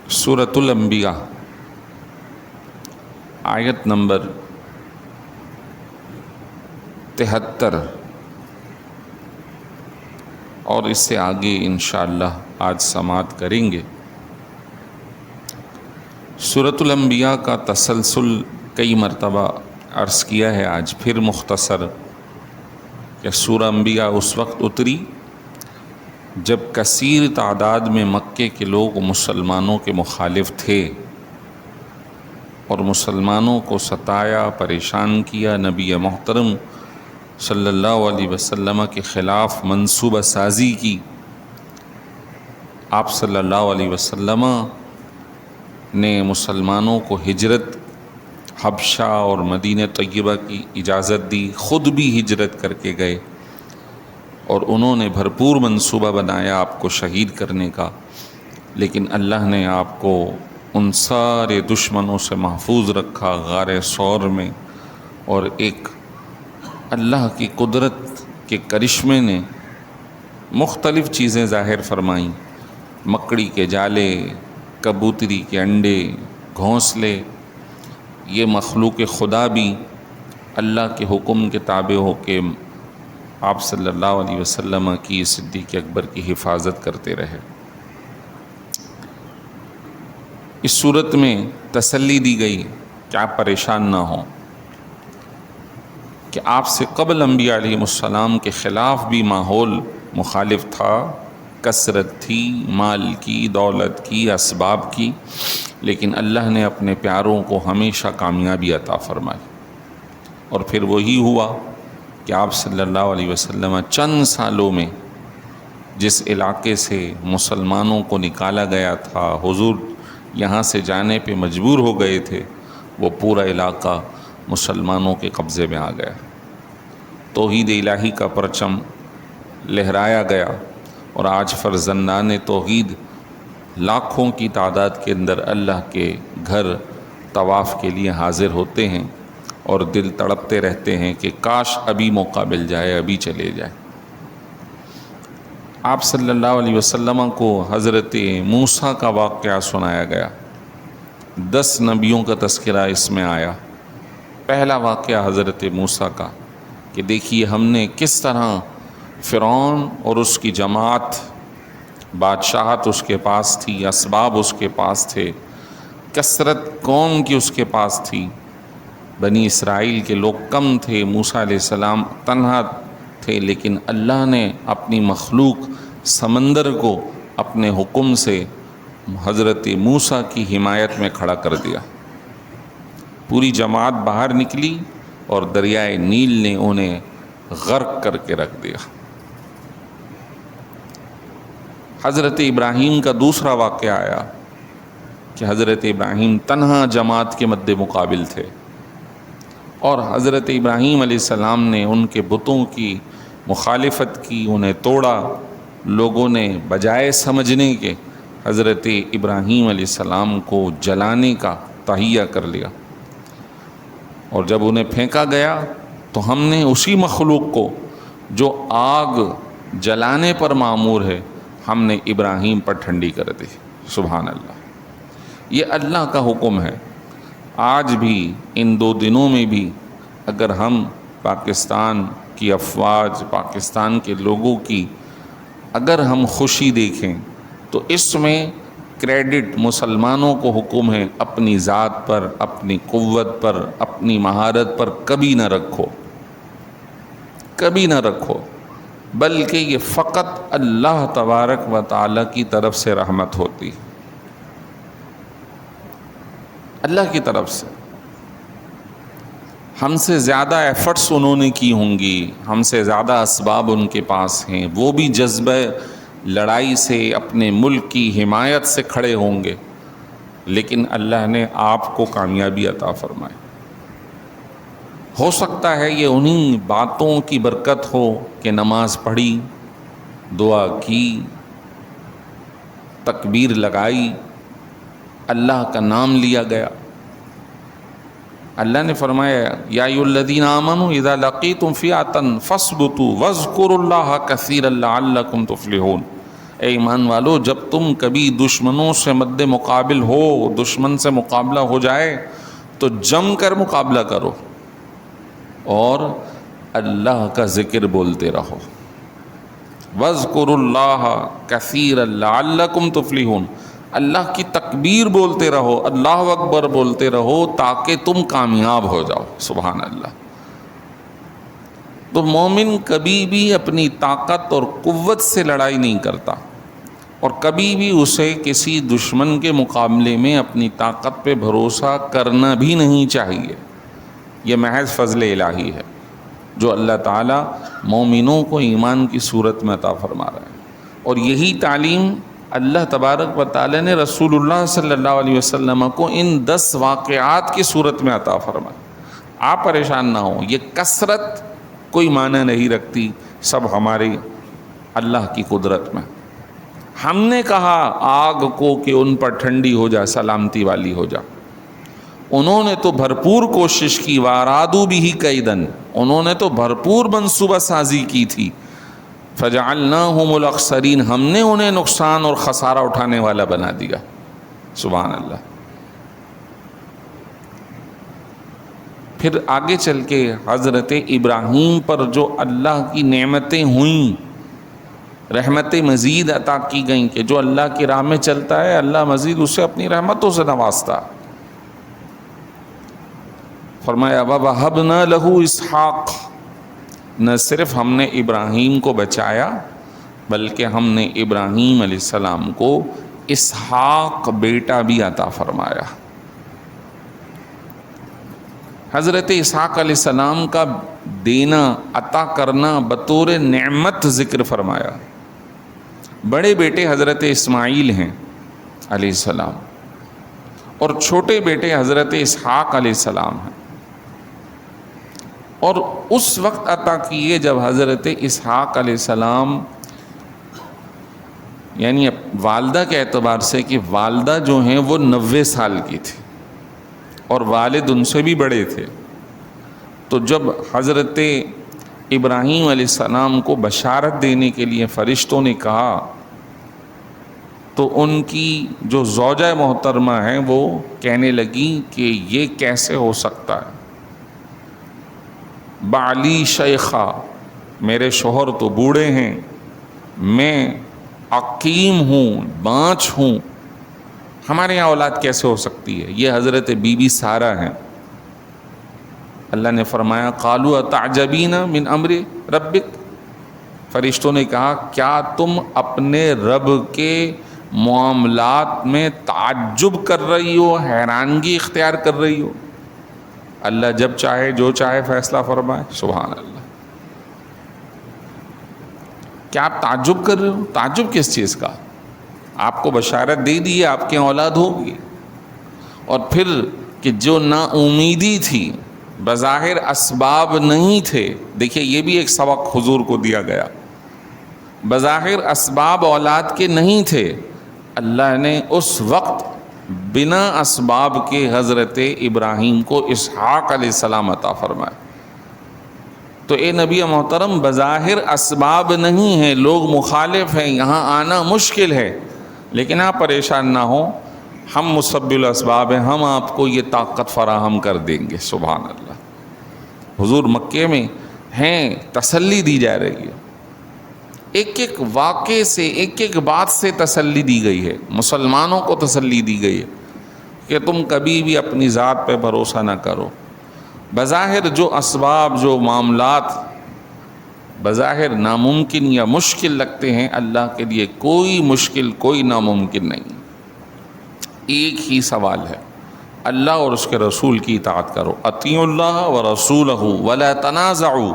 سورۃ الانبیاء آیت نمبر 73 اور اس سے آگے انشاءاللہ آج سماعت کریں گے۔ سورۃ الانبیاء کا تسلسل کئی مرتبہ عرض کیا ہے، آج پھر مختصر کہ سورہ انبیاء اس وقت اتری جب کثیر تعداد میں مکے کے لوگ مسلمانوں کے مخالف تھے اور مسلمانوں کو ستایا، پریشان کیا، نبی محترم صلی اللہ علیہ وسلم کے خلاف منصوبہ سازی کی۔ آپ صلی اللہ علیہ وسلم نے مسلمانوں کو ہجرت حبشہ اور مدینہ طیبہ کی اجازت دی، خود بھی ہجرت کر کے گئے اور انہوں نے بھرپور منصوبہ بنایا آپ کو شہید کرنے کا، لیکن اللہ نے آپ کو ان سارے دشمنوں سے محفوظ رکھا غار ثور میں، اور ایک اللہ کی قدرت کے کرشمے نے مختلف چیزیں ظاہر فرمائیں، مکڑی کے جالے، کبوتری کے انڈے، گھونسلے، یہ مخلوق خدا بھی اللہ کے حکم کے تابع ہو کے آپ صلی اللہ علیہ وسلم کی صدیق اکبر کی حفاظت کرتے رہے۔ اس صورت میں تسلی دی گئی کہ آپ پریشان نہ ہوں، کہ آپ سے قبل انبیاء علیہ السلام کے خلاف بھی ماحول مخالف تھا، کثرت تھی، مال کی، دولت کی، اسباب کی، لیکن اللہ نے اپنے پیاروں کو ہمیشہ کامیابی عطا فرمائی، اور پھر وہی ہوا کہ آپ صلی اللہ علیہ وسلم چند سالوں میں جس علاقے سے مسلمانوں کو نکالا گیا تھا، حضور یہاں سے جانے پہ مجبور ہو گئے تھے، وہ پورا علاقہ مسلمانوں کے قبضے میں آ گیا، توحید الہی کا پرچم لہرایا گیا، اور آج فرزندان توحید لاکھوں کی تعداد کے اندر اللہ کے گھر طواف کے لیے حاضر ہوتے ہیں، اور دل تڑپتے رہتے ہیں کہ کاش ابھی موقع مل جائے، ابھی چلے جائے۔ آپ صلی اللہ علیہ وسلم کو حضرت موسیٰ کا واقعہ سنایا گیا، 10 نبیوں کا تذکرہ اس میں آیا۔ پہلا واقعہ حضرت موسیٰ کا کہ دیکھیے ہم نے کس طرح فرعون اور اس کی جماعت، بادشاہت اس کے پاس تھی، اسباب اس کے پاس تھے، کثرت قوم کی اس کے پاس تھی، بنی اسرائیل کے لوگ کم تھے، موسیٰ علیہ السلام تنہا تھے، لیکن اللہ نے اپنی مخلوق سمندر کو اپنے حکم سے حضرت موسیٰ کی حمایت میں کھڑا کر دیا۔ پوری جماعت باہر نکلی اور دریائے نیل نے انہیں غرق کر کے رکھ دیا۔ حضرت ابراہیم کا دوسرا واقعہ آیا کہ حضرت ابراہیم تنہا جماعت کے مد مقابل تھے، اور حضرت ابراہیم علیہ السلام نے ان کے بتوں کی مخالفت کی، انہیں توڑا۔ لوگوں نے بجائے سمجھنے کے حضرت ابراہیم علیہ السلام کو جلانے کا تہیہ کر لیا، اور جب انہیں پھینکا گیا تو ہم نے اسی مخلوق کو جو آگ جلانے پر معمور ہے، ہم نے ابراہیم پر ٹھنڈی کر دی۔ سبحان اللہ، یہ اللہ کا حکم ہے۔ آج بھی ان 2 دنوں میں بھی اگر ہم پاکستان کی افواج، پاکستان کے لوگوں کی اگر ہم خوشی دیکھیں تو اس میں کریڈٹ مسلمانوں کو حکم ہے اپنی ذات پر، اپنی قوت پر، اپنی مہارت پر کبھی نہ رکھو، کبھی نہ رکھو، بلکہ یہ فقط اللہ تبارک و تعالیٰ کی طرف سے رحمت ہوتی، اللہ کی طرف سے۔ ہم سے زیادہ ایفرٹس انہوں نے کی ہوں گی، ہم سے زیادہ اسباب ان کے پاس ہیں، وہ بھی جذبہ لڑائی سے اپنے ملک کی حمایت سے کھڑے ہوں گے، لیکن اللہ نے آپ کو کامیابی عطا فرمائی۔ ہو سکتا ہے یہ انہی باتوں کی برکت ہو کہ نماز پڑھی، دعا کی، تکبیر لگائی، اللہ کا نام لیا گیا۔ اللہ نے فرمایا یا ایھا الذین آمنوا اذا لقیتم فئۃ فاثبتوا واذکروا اللہ کثیرا لعلکم تفلحون۔ اے ایمان والو جب تم کبھی دشمنوں سے مد مقابل ہو، دشمن سے مقابلہ ہو جائے تو جم کر مقابلہ کرو اور اللہ کا ذکر بولتے رہو۔ وَاذْكُرُوا اللَّهَ كَثِيرًا لَعَلَّكُمْ تُفْلِحُونَ، اللہ کی تکبیر بولتے رہو، اللہ اکبر بولتے رہو تاکہ تم کامیاب ہو جاؤ۔ سبحان اللہ۔ تو مومن کبھی بھی اپنی طاقت اور قوت سے لڑائی نہیں کرتا، اور کبھی بھی اسے کسی دشمن کے مقابلے میں اپنی طاقت پہ بھروسہ کرنا بھی نہیں چاہیے۔ یہ محض فضل الہی ہے جو اللہ تعالیٰ مومنوں کو ایمان کی صورت میں عطا فرما رہا ہے، اور یہی تعلیم اللہ تبارک و تعالیٰ نے رسول اللہ صلی اللہ علیہ وسلم کو ان 10 واقعات کی صورت میں عطا فرمایا۔ آپ پریشان نہ ہوں، یہ کثرت کوئی معنی نہیں رکھتی، سب ہماری اللہ کی قدرت میں۔ ہم نے کہا آگ کو کہ ان پر ٹھنڈی ہو جا، سلامتی والی ہو جا، انہوں نے تو بھرپور کوشش کی، وَارَادُوا بِهِ كَيْدًا، انہوں نے تو بھرپور منصوبہ سازی کی تھی، فَجَعَلْنَاهُمُ الْأَخْسَرِينَ، ہم نے انہیں نقصان اور خسارہ اٹھانے والا بنا دیا۔ سبحان اللہ۔ پھر آگے چل کے حضرت ابراہیم پر جو اللہ کی نعمتیں ہوئیں، رحمتیں مزید عطا کی گئیں کہ جو اللہ کی راہ میں چلتا ہے اللہ مزید اسے اپنی رحمتوں سے نوازتا۔ فرمایا وَوَهَبْنَا لَهُ إِسْحَاقَ، نہ صرف ہم نے ابراہیم کو بچایا بلکہ ہم نے ابراہیم علیہ السلام کو اسحاق بیٹا بھی عطا فرمایا۔ حضرت اسحاق علیہ السلام کا دینا، عطا کرنا بطور نعمت ذکر فرمایا۔ بڑے بیٹے حضرت اسماعیل ہیں علیہ السلام، اور چھوٹے بیٹے حضرت اسحاق علیہ السلام ہیں، اور اس وقت عطا کیے جب حضرت اسحاق علیہ السلام، یعنی والدہ کے اعتبار سے کہ والدہ جو ہیں وہ 90 سال کی تھی اور والد ان سے بھی بڑے تھے، تو جب حضرت ابراہیم علیہ السلام کو بشارت دینے کے لیے فرشتوں نے کہا تو ان کی جو زوجہ محترمہ ہیں وہ کہنے لگی کہ یہ کیسے ہو سکتا ہے، بالی شیخہ، میرے شوہر تو بوڑھے ہیں، میں عقیم ہوں، بانجھ ہوں، ہمارے یہاں اولاد کیسے ہو سکتی ہے؟ یہ حضرت بی بی سارہ ہیں۔ اللہ نے فرمایا قالوا اتعجبین من امر ربک، فرشتوں نے کہا کیا تم اپنے رب کے معاملات میں تعجب کر رہی ہو، حیرانگی اختیار کر رہی ہو؟ اللہ جب چاہے جو چاہے فیصلہ فرمائے۔ سبحان اللہ۔ کیا آپ تعجب کر رہے ہو؟ تعجب کس چیز کا؟ آپ کو بشارت دے دی ہے آپ کے اولاد ہوگی، اور پھر کہ جو نا امیدی تھی، بظاہر اسباب نہیں تھے، دیکھیے یہ بھی ایک سبق حضور کو دیا گیا، بظاہر اسباب اولاد کے نہیں تھے، اللہ نے اس وقت بنا اسباب کے حضرت ابراہیم کو اسحاق علیہ السلام عطا فرمایا۔ تو اے نبی محترم، بظاہر اسباب نہیں ہیں، لوگ مخالف ہیں، یہاں آنا مشکل ہے، لیکن آپ پریشان نہ ہوں، ہم مسبب الاسباب ہیں، ہم آپ کو یہ طاقت فراہم کر دیں گے۔ سبحان اللہ۔ حضور مکے میں ہیں، تسلی دی جا رہی ہے، ایک ایک واقعے سے، ایک ایک بات سے تسلی دی گئی ہے، مسلمانوں کو تسلی دی گئی ہے کہ تم کبھی بھی اپنی ذات پہ بھروسہ نہ کرو، بظاہر جو اسباب، جو معاملات بظاہر ناممکن یا مشکل لگتے ہیں، اللہ کے لیے کوئی مشکل، کوئی ناممکن نہیں۔ ایک ہی سوال ہے، اللہ اور اس کے رسول کی اطاعت کرو، اطیعوا اللہ ورسولہ ولا تنازعوا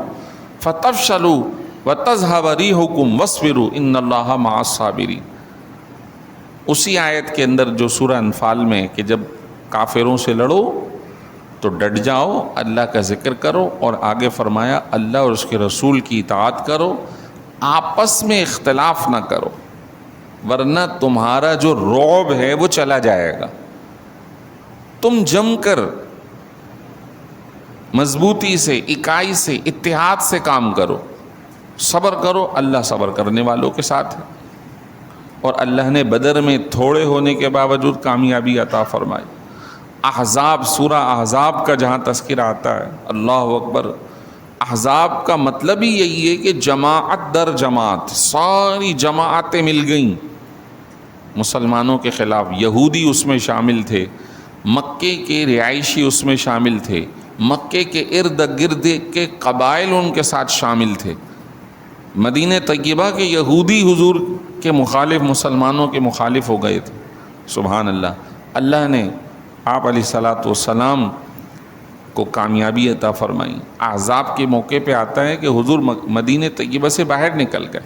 فتفشلوا وتذهب ريحكم واصبروا ان اللہ مع الصابرین۔ اسی آیت کے اندر جو سورہ انفال میں کہ جب کافروں سے لڑو تو ڈٹ جاؤ، اللہ کا ذکر کرو، اور آگے فرمایا اللہ اور اس کے رسول کی اطاعت کرو، آپس میں اختلاف نہ کرو، ورنہ تمہارا جو رعب ہے وہ چلا جائے گا۔ تم جم کر مضبوطی سے، اکائی سے، اتحاد سے کام کرو، صبر کرو، اللہ صبر کرنے والوں کے ساتھ ہے۔ اور اللہ نے بدر میں تھوڑے ہونے کے باوجود کامیابی عطا فرمائی۔ احزاب، سورہ احزاب کا جہاں تذکرہ آتا ہے، اللہ اکبر، احزاب کا مطلب ہی یہی ہے کہ جماعت در جماعت، ساری جماعتیں مل گئیں مسلمانوں کے خلاف۔ یہودی اس میں شامل تھے، مکے کے رہائشی اس میں شامل تھے، مکے کے ارد گرد کے قبائل ان کے ساتھ شامل تھے۔ مدینہ طیبہ کے یہودی حضور کے مخالف، مسلمانوں کے مخالف ہو گئے تھے۔ سبحان اللہ، اللہ نے آپ علیہ الصلاۃ والسلام کو کامیابی عطا فرمائی۔ احزاب کے موقع پہ آتا ہے کہ حضور مدینہ طیبہ سے باہر نکل گئے،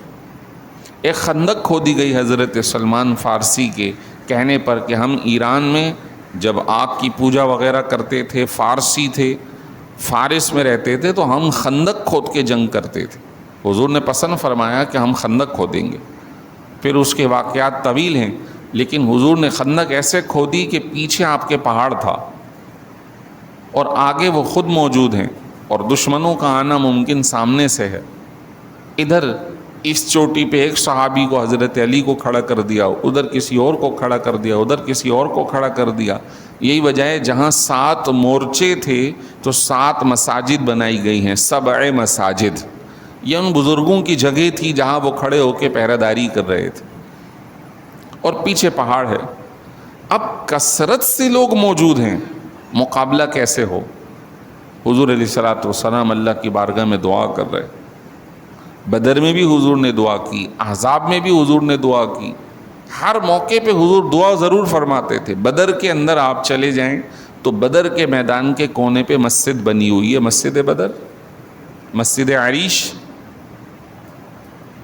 ایک خندق کھودی گئی حضرت سلمان فارسی کے کہنے پر کہ ہم ایران میں جب آگ کی پوجا وغیرہ کرتے تھے، فارسی تھے، فارس میں رہتے تھے، تو ہم خندق کھود کے جنگ کرتے تھے۔ حضور نے پسند فرمایا کہ ہم خندق کھودیں گے۔ پھر اس کے واقعات طویل ہیں، لیکن حضور نے خندق ایسے کھودی کہ پیچھے آپ کے پہاڑ تھا اور آگے وہ خود موجود ہیں، اور دشمنوں کا آنا ممکن سامنے سے ہے۔ ادھر اس چوٹی پہ ایک صحابی کو، حضرت علی کو کھڑا کر دیا، ادھر کسی اور کو کھڑا کر دیا، ادھر کسی اور کو کھڑا کر دیا۔ یہی وجہ ہے جہاں 7 مورچے تھے تو 7 مساجد بنائی گئی ہیں، 7 مساجد۔ یہ ان بزرگوں کی جگہ تھی جہاں وہ کھڑے ہو کے پہرہ داری کر رہے تھے، اور پیچھے پہاڑ ہے۔ اب کثرت سے لوگ موجود ہیں، مقابلہ کیسے ہو؟ حضور علیہ الصلاۃ والسلام اللہ کی بارگاہ میں دعا کر رہے۔ بدر میں بھی حضور نے دعا کی، احزاب میں بھی حضور نے دعا کی، ہر موقع پہ حضور دعا ضرور فرماتے تھے۔ بدر کے اندر آپ چلے جائیں تو بدر کے میدان کے کونے پہ مسجد بنی ہوئی ہے، مسجد بدر، مسجد عریش۔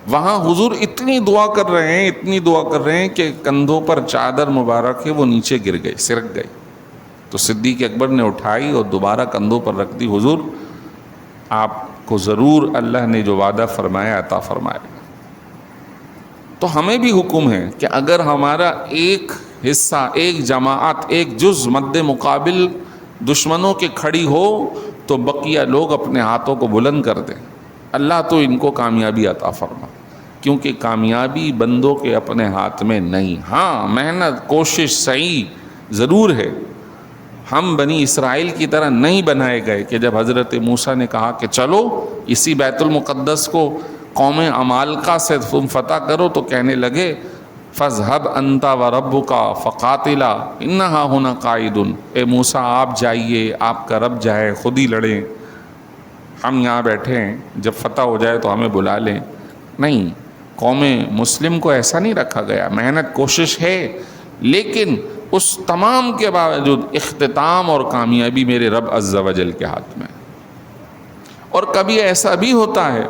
وہاں حضور اتنی دعا کر رہے ہیں، اتنی دعا کر رہے ہیں کہ کندھوں پر چادر مبارک ہے وہ نیچے گر گئی، سرک گئی، تو صدیق اکبر نے اٹھائی اور دوبارہ کندھوں پر رکھ دی۔ حضور آپ کو ضرور اللہ نے جو وعدہ فرمایا عطا فرمائے گا۔ تو ہمیں بھی حکم ہے کہ اگر ہمارا ایک حصہ، ایک جماعت، ایک جز مد مقابل دشمنوں کے کھڑی ہو تو بقیہ لوگ اپنے ہاتھوں کو بلند کر دیں، اللہ تو ان کو کامیابی عطا فرما، کیونکہ کامیابی بندوں کے اپنے ہاتھ میں نہیں۔ ہاں، محنت، کوشش، سعی ضرور ہے۔ ہم بنی اسرائیل کی طرح نہیں بنائے گئے کہ جب حضرت موسیٰ نے کہا کہ چلو اسی بیت المقدس کو قوم عمالقہ سے تم فتح کرو، تو کہنے لگے فَاذْهَبْ أَنْتَ وَرَبُّكَ فَقَاتِلَا إِنَّهَا هُنَا قَاعِدٌ۔ اے موسیٰ آپ جائیے، آپ کا رب جائے، خود ہی لڑیں، ہم یہاں بیٹھے ہیں، جب فتح ہو جائے تو ہمیں بلا لیں۔ نہیں، قوم مسلم کو ایسا نہیں رکھا گیا۔ محنت، کوشش ہے، لیکن اس تمام کے باوجود اختتام اور کامیابی میرے رب عز و جل کے ہاتھ میں۔ اور کبھی ایسا بھی ہوتا ہے،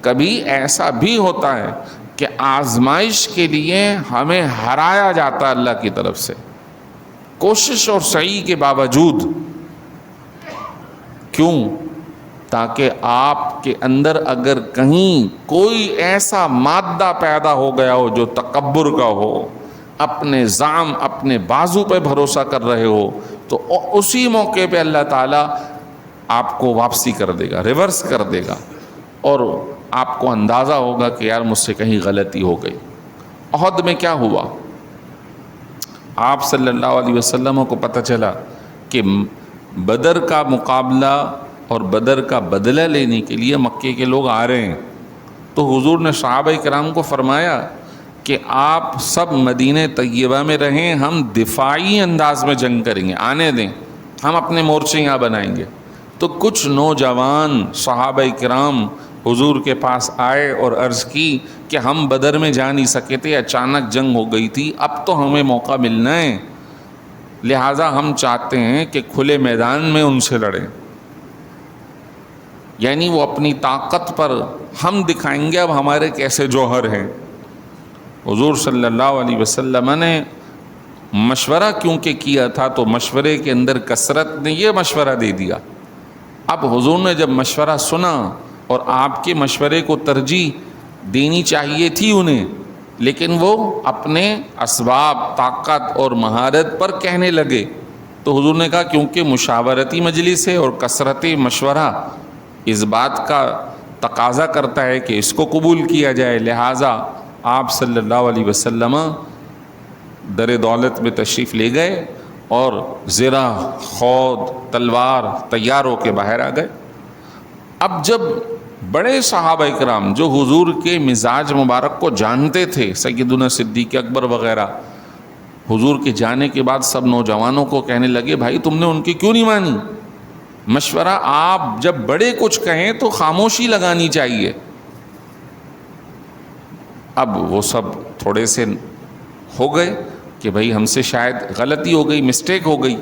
کبھی ایسا بھی ہوتا ہے کہ آزمائش کے لیے ہمیں ہرایا جاتا ہے اللہ کی طرف سے، کوشش اور سعی کے باوجود۔ کیوں؟ تاکہ آپ کے اندر اگر کہیں کوئی ایسا مادہ پیدا ہو گیا ہو جو تکبر کا ہو، اپنے زعم، اپنے بازو پہ بھروسہ کر رہے ہو، تو اسی موقع پہ اللہ تعالیٰ آپ کو واپسی کر دے گا، ریورس کر دے گا، اور آپ کو اندازہ ہوگا کہ یار مجھ سے کہیں غلطی ہو گئی۔ احد میں کیا ہوا؟ آپ صلی اللہ علیہ وسلم کو پتہ چلا کہ بدر کا مقابلہ اور بدر کا بدلہ لینے کے لیے مکے کے لوگ آ رہے ہیں، تو حضور نے صحابہ کرام کو فرمایا کہ آپ سب مدینہ طیبہ میں رہیں، ہم دفاعی انداز میں جنگ کریں گے، آنے دیں، ہم اپنے مورچے یہاں بنائیں گے۔ تو کچھ نوجوان صحابہ کرام حضور کے پاس آئے اور عرض کی کہ ہم بدر میں جا نہیں سکے تھے، اچانک جنگ ہو گئی تھی، اب تو ہمیں موقع ملنا ہے، لہٰذا ہم چاہتے ہیں کہ کھلے میدان میں ان سے لڑیں، یعنی وہ اپنی طاقت پر ہم دکھائیں گے اب ہمارے کیسے جوہر ہیں۔ حضور صلی اللہ علیہ وسلم نے مشورہ کیونکہ کیا تھا، تو مشورے کے اندر کثرت نے یہ مشورہ دے دیا۔ اب حضور نے جب مشورہ سنا، اور آپ کے مشورے کو ترجیح دینی چاہیے تھی انہیں، لیکن وہ اپنے اسباب، طاقت اور مہارت پر کہنے لگے، تو حضور نے کہا کیونکہ مشاورتی مجلس ہے اور کثرتی مشورہ اس بات کا تقاضا کرتا ہے کہ اس کو قبول کیا جائے، لہٰذا آپ صلی اللہ علیہ وسلم در دولت میں تشریف لے گئے اور زرہ، خود، تلوار تیار ہو کے باہر آ گئے۔ اب جب بڑے صحابہ اکرام جو حضور کے مزاج مبارک کو جانتے تھے، سیدنا صدیق اکبر وغیرہ، حضور کے جانے کے بعد سب نوجوانوں کو کہنے لگے بھائی تم نے ان کی کیوں نہیں مانی؟ مشورہ، آپ جب بڑے کچھ کہیں تو خاموشی لگانی چاہیے۔ اب وہ سب تھوڑے سے ہو گئے کہ بھائی ہم سے شاید غلطی ہو گئی، مسٹیک ہو گئی۔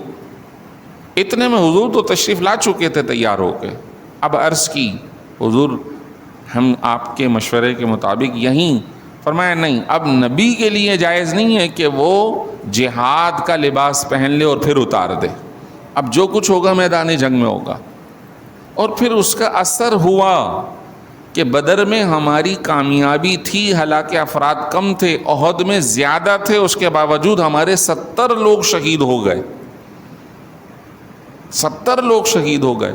اتنے میں حضور تو تشریف لا چکے تھے تیار ہو کے۔ اب عرض کی حضور ہم آپ کے مشورے کے مطابق یہیں، فرمایا نہیں، اب نبی کے لیے جائز نہیں ہے کہ وہ جہاد کا لباس پہن لے اور پھر اتار دے۔ اب جو کچھ ہوگا میدان جنگ میں ہوگا۔ اور پھر اس کا اثر ہوا کہ بدر میں ہماری کامیابی تھی، حالانکہ افراد کم تھے، احد میں زیادہ تھے، اس کے باوجود ہمارے 70 لوگ شہید ہو گئے، 70 لوگ شہید ہو گئے۔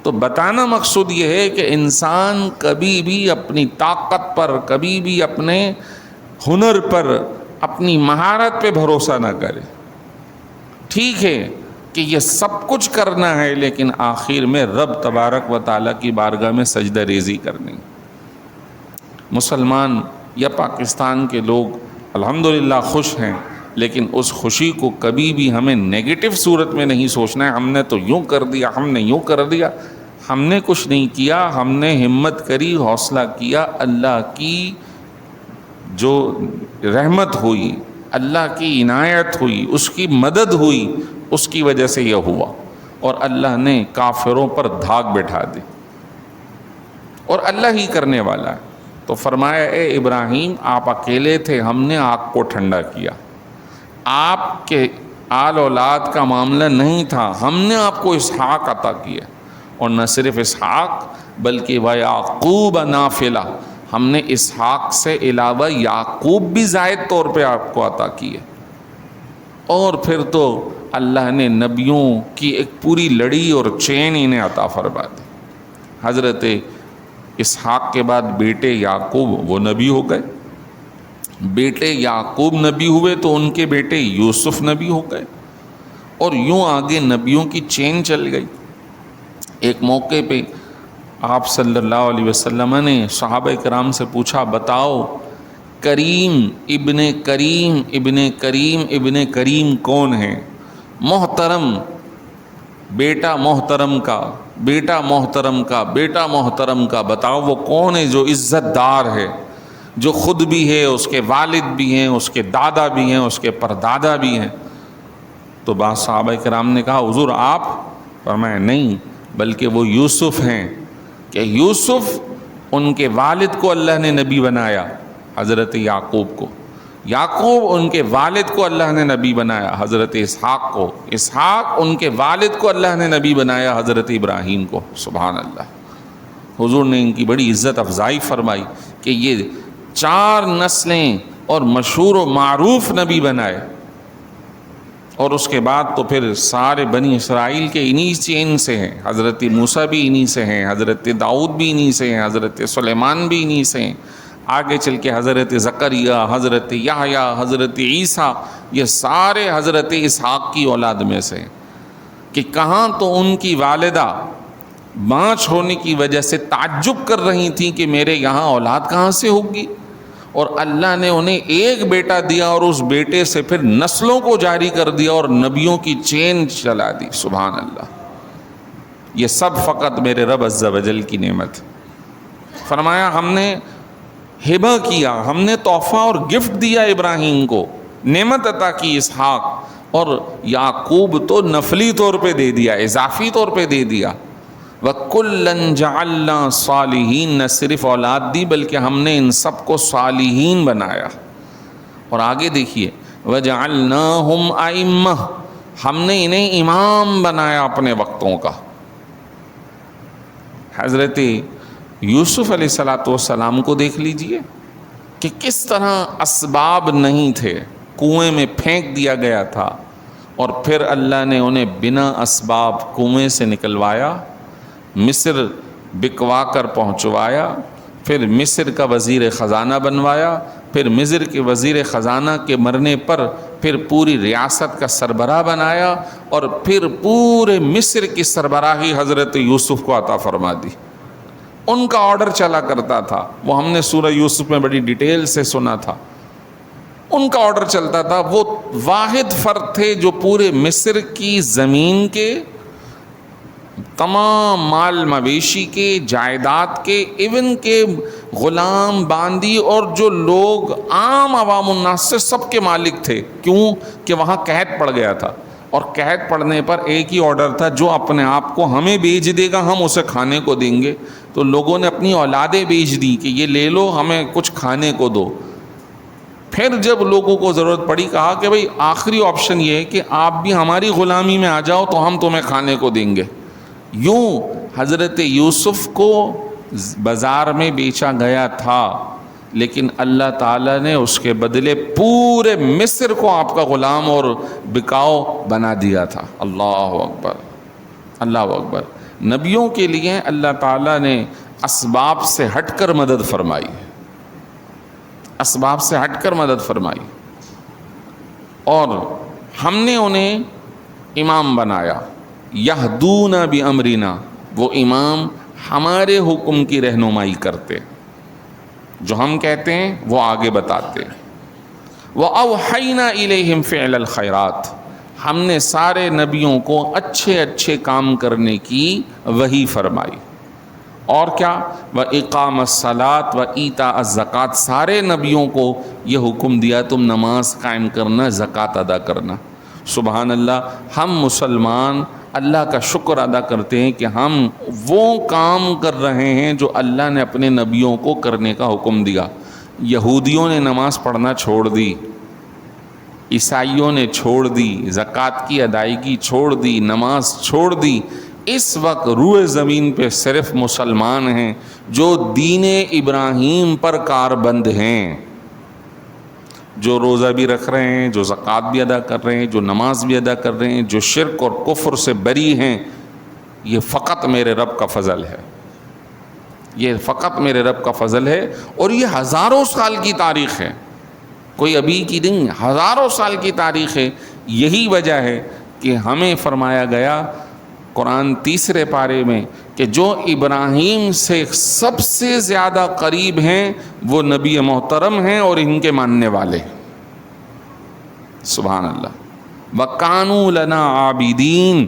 تو بتانا مقصود یہ ہے کہ انسان کبھی بھی اپنی طاقت پر، کبھی بھی اپنے ہنر پر، اپنی مہارت پہ بھروسہ نہ کرے۔ ٹھیک ہے کہ یہ سب کچھ کرنا ہے، لیکن آخر میں رب تبارک و تعالیٰ کی بارگاہ میں سجدہ ریزی کرنی۔ مسلمان یا پاکستان کے لوگ الحمدللہ خوش ہیں، لیکن اس خوشی کو کبھی بھی ہمیں نیگیٹو صورت میں نہیں سوچنا ہے، ہم نے تو یوں کر دیا، ہم نے یوں کر دیا۔ ہم نے کچھ نہیں کیا، ہم نے ہمت کری، حوصلہ کیا، اللہ کی جو رحمت ہوئی، اللہ کی عنایت ہوئی، اس کی مدد ہوئی، اس کی وجہ سے یہ ہوا، اور اللہ نے کافروں پر دھاک بٹھا دی، اور اللہ ہی کرنے والا ہے۔ تو فرمایا اے ابراہیم آپ اکیلے تھے، ہم نے آگ کو ٹھنڈا کیا، آپ کے آل اولاد کا معاملہ نہیں تھا، ہم نے آپ کو اسحاق عطا کیا، اور نہ صرف اسحاق بلکہ وَيَعْقُوبَ نَافِلَةً، ہم نے اسحاق سے علاوہ یعقوب بھی زائد طور پہ آپ کو عطا کیے۔ اور پھر تو اللہ نے نبیوں کی ایک پوری لڑی اور چین انہیں عطا فرما دی۔ حضرت اسحاق کے بعد بیٹے یعقوب وہ نبی ہو گئے، بیٹے یعقوب نبی ہوئے تو ان کے بیٹے یوسف نبی ہو گئے، اور یوں آگے نبیوں کی چین چل گئی۔ ایک موقع پہ آپ صلی اللہ علیہ وسلم نے صحابہ کرام سے پوچھا بتاؤ کریم ابن کریم ابن کریم ابن کریم کون ہے؟ محترم، بیٹا محترم کا، بیٹا محترم کا، بیٹا محترم کا، بتاؤ وہ کون ہے جو عزت دار ہے، جو خود بھی ہے، اس کے والد بھی ہیں، اس کے دادا بھی ہیں، اس کے پردادا بھی ہیں۔ تو بعض صحابہ کرام نے کہا حضور آپ؟ فرمایا نہیں، بلکہ وہ یوسف ہیں، کہ یوسف ان کے والد کو اللہ نے نبی بنایا، حضرت یعقوب کو، یعقوب ان کے والد کو اللہ نے نبی بنایا، حضرت اسحاق کو، اسحاق ان کے والد کو اللہ نے نبی بنایا، حضرت ابراہیم کو۔ سبحان اللہ، حضور نے ان کی بڑی عزت افزائی فرمائی کہ یہ 4 نسلیں اور مشہور و معروف نبی بنائے، اور اس کے بعد تو پھر سارے بنی اسرائیل کے انہی چین سے ہیں، حضرت موسیٰ بھی انہی سے ہیں، حضرت داؤد بھی انہی سے ہیں، حضرت سلیمان بھی انہی سے ہیں، آگے چل کے حضرت زکریا، حضرت یحییٰ، حضرت عیسیٰ، یہ سارے حضرت اسحاق کی اولاد میں سے ہیں۔ کہ کہاں تو ان کی والدہ بانجھ ہونے کی وجہ سے تعجب کر رہی تھیں کہ میرے یہاں اولاد کہاں سے ہوگی، اور اللہ نے انہیں ایک بیٹا دیا اور اس بیٹے سے پھر نسلوں کو جاری کر دیا اور نبیوں کی چین چلا دی۔ سبحان اللہ، یہ سب فقط میرے رب عز و جل کی نعمت۔ فرمایا ہم نے ہبہ کیا، ہم نے تحفہ اور گفٹ دیا ابراہیم کو، نعمت عطا کی اسحاق، اور یعقوب تو نفلی طور پہ دے دیا، اضافی طور پہ دے دیا۔ وَكُلًّا جَعَلْنَا صَالِحِينَ، نہ صرف اولاد دی بلکہ ہم نے ان سب کو صالحین بنایا۔ اور آگے دیکھیے وَجَعَلْنَاهُمْ أَئِمَّةً، ہم نے انہیں امام بنایا اپنے وقتوں کا۔ حضرت یوسف علیہ السلام کو دیکھ لیجئے کہ کس طرح اسباب نہیں تھے، کنویں میں پھینک دیا گیا تھا، اور پھر اللہ نے انہیں بنا اسباب کنویں سے نکلوایا، مصر بکوا کر پہنچوایا، پھر مصر کا وزیر خزانہ بنوایا، پھر مصر کے وزیر خزانہ کے مرنے پر پھر پوری ریاست کا سربراہ بنایا اور پھر پورے مصر کی سربراہی حضرت یوسف کو عطا فرما دی۔ ان کا آرڈر چلا کرتا تھا، وہ ہم نے سورہ یوسف میں بڑی ڈیٹیل سے سنا تھا، ان کا آرڈر چلتا تھا۔ وہ واحد فرد تھے جو پورے مصر کی زمین کے تمام مال مویشی کے، جائیداد کے، ایون کے غلام باندی اور جو لوگ عام عوام الناس سے سب کے مالک تھے۔ کیوں کہ وہاں قحط پڑ گیا تھا، اور قحط پڑنے پر ایک ہی آرڈر تھا، جو اپنے آپ کو ہمیں بیچ دے گا ہم اسے کھانے کو دیں گے۔ تو لوگوں نے اپنی اولادیں بیچ دی کہ یہ لے لو، ہمیں کچھ کھانے کو دو۔ پھر جب لوگوں کو ضرورت پڑی، کہا کہ بھئی آخری آپشن یہ ہے کہ آپ بھی ہماری غلامی میں آ جاؤ تو ہم تمہیں کھانے کو دیں گے۔ یوں حضرت یوسف کو بازار میں بیچا گیا تھا، لیکن اللہ تعالیٰ نے اس کے بدلے پورے مصر کو آپ کا غلام اور بکاؤ بنا دیا تھا۔ اللہ اکبر، اللہ اکبر۔ نبیوں کے لیے اللہ تعالیٰ نے اسباب سے ہٹ کر مدد فرمائی، اسباب سے ہٹ کر مدد فرمائی، اور ہم نے انہیں امام بنایا۔ یہدون بامرنا، وہ امام ہمارے حکم کی رہنمائی کرتے، جو ہم کہتے ہیں وہ آگے بتاتے۔ وَأَوْحَيْنَا إِلَيْهِمْ فِعْلَ الْخَيْرَاتِ، ہم نے سارے نبیوں کو اچھے اچھے کام کرنے کی وحی فرمائی۔ اور کیا؟ وَإِقَامَ الصَّلَاةِ وَإِيتَاءَ الزَّكَاةِ، سارے نبیوں کو یہ حکم دیا تم نماز قائم کرنا، زکوٰۃ ادا کرنا۔ سبحان اللہ، ہم مسلمان اللہ کا شکر ادا کرتے ہیں کہ ہم وہ کام کر رہے ہیں جو اللہ نے اپنے نبیوں کو کرنے کا حکم دیا۔ یہودیوں نے نماز پڑھنا چھوڑ دی، عیسائیوں نے چھوڑ دی، زکوٰۃ کی ادائیگی چھوڑ دی، نماز چھوڑ دی۔ اس وقت روئے زمین پہ صرف مسلمان ہیں جو دین ابراہیم پر کاربند ہیں، جو روزہ بھی رکھ رہے ہیں، جو زکوٰۃ بھی ادا کر رہے ہیں، جو نماز بھی ادا کر رہے ہیں، جو شرک اور کفر سے بری ہیں۔ یہ فقط میرے رب کا فضل ہے، یہ فقط میرے رب کا فضل ہے، اور یہ ہزاروں سال کی تاریخ ہے، کوئی ابھی کی نہیں، ہزاروں سال کی تاریخ ہے۔ یہی وجہ ہے کہ ہمیں فرمایا گیا قرآن تیسرے پارے میں کہ جو ابراہیم سے سب سے زیادہ قریب ہیں وہ نبی محترم ہیں اور ان کے ماننے والے۔ سبحان اللہ۔ وَكَانُوا لَنَا عَابِدِينَ،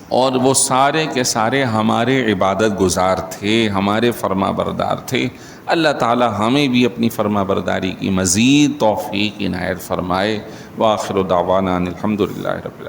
اور وہ سارے کے سارے ہمارے عبادت گزار تھے، ہمارے فرما بردار تھے۔ اللہ تعالی ہمیں بھی اپنی فرما برداری کی مزید توفیق عنایت فرمائے۔ وآخر دعوانا الحمدللہ رب العالمین۔